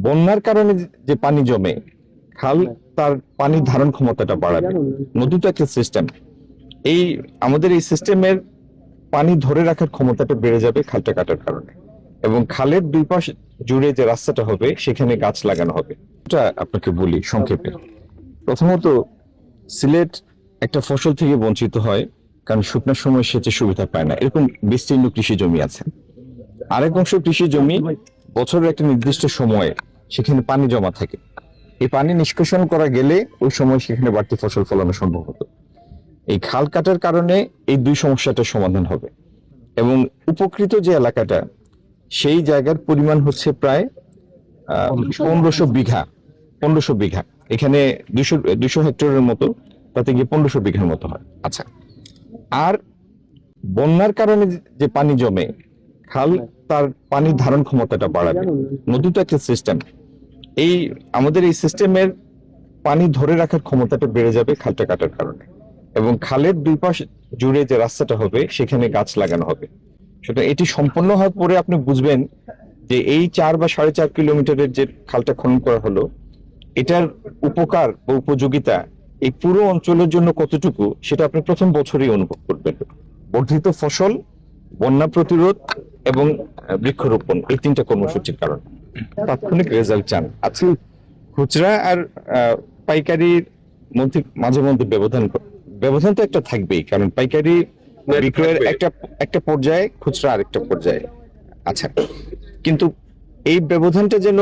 বন্যার কারণে যে পানি জমে, খাল তার পানি ধারণ ক্ষমতাটা বাড়াবে। নদী তো একটা সিস্টেম, এই আমাদের এই সিস্টেমের পানি ধরে রাখার ক্ষমতাটা বেড়ে যাবে খালটা কাটার কারণে। এবং খালের দুই পাশ জুড়ে যে রাস্তাটা হবে সেখানে গাছ লাগানো হবে। এটা আপনাকে বলি সংক্ষেপে। প্রথমত, সিলেট একটা ফসল থেকে বঞ্চিত হয় কারণ শুকনোর সময় সেচের সুবিধা পায় না, এরকম বিস্তীর্ণ কৃষি জমি আছে। আরেক অংশ কৃষি জমি বছরের একটা নির্দিষ্ট সময়ে সেখানে পানি জমা থাকে, এই পানি নিষ্কাশন করা গেলে ওই সময় সেখানে বাড়তি ফসল ফলানো সম্ভব হতো। এই খাল কাটার কারণে এই দুই সমস্যাটার সমাধান হবে এবং উপকৃত যে এলাকাটা সেই জায়গার পরিমাণ হচ্ছে প্রায় 1500 বিঘা। 1500 বিঘা, এখানে 200 হেক্টরের মতো, তাতে গিয়ে 1500 বিঘার মতো হয়। আচ্ছা, আর বন্যার কারণে যে পানি জমে, খাল তার পানি ধারণ ক্ষমতাটা বাড়াবে। নদী তো একটা সিস্টেম, এই আমাদের এই সিস্টেমের পানি ধরে রাখার ক্ষমতাটা বেড়ে যাবে খালটা কাটার কারণে। এবং খালের দুই পাশ জুড়ে যে রাস্তাটা হবে সেখানে গাছ লাগানো হবে। সেটা এটি সম্পন্ন হওয়ার পরে আপনি বুঝবেন যে এই 4 বা 4.5 কিলোমিটারের যে খালটা খনন করা হলো, এটার উপকার বা উপযোগিতা এই পুরো অঞ্চলের জন্য কতটুকু সেটা আপনি প্রথম বছরেই অনুভব করবেন। বর্ধিত ফসল, বন্যা প্রতিরোধ এবং বৃক্ষরোপণ, এই 3টা কর্মসূচির কারণে তাৎক্ষণিক রেজাল্ট চান। আজকে খুচরা আর পাইকারির মধ্যে মাঝে মধ্যে ব্যবধান তো একটা থাকবেই, কারণ পাইকারি বিক্রয়ের একটা পর্যায়ে, খুচরা আরেকটা পর্যায়ে। আচ্ছা, কিন্তু এই ব্যবধানটা যেন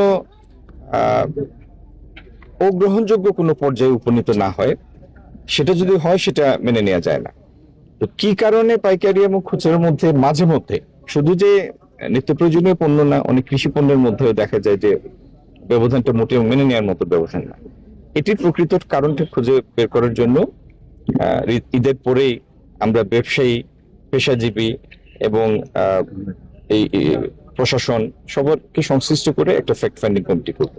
অগ্রহণযোগ্য কোনো পর্যায়ে উপনীত না হয়, সেটা যদি হয় সেটা মেনে নেওয়া যায় না। তো কি কারণে পাইকারি এবং খুচরার মধ্যে মাঝে মধ্যে, শুধু যে নিত্য প্রয়োজনীয় পণ্য না, অনেক কৃষি পণ্যের মধ্যে দেখা যায় যে ব্যবধানটা মোটেও মেনে নেওয়ার মতো ব্যবধান না। এটির প্রকৃত কারণটা খুঁজে বের করার জন্য ঈদের পরেই আমরা ব্যবসায়ী, পেশাজীবী এবং এই প্রশাসন সবাইকে সংশ্লিষ্ট করে একটা ফ্যাক্ট ফাইন্ডিং কমিটি করব।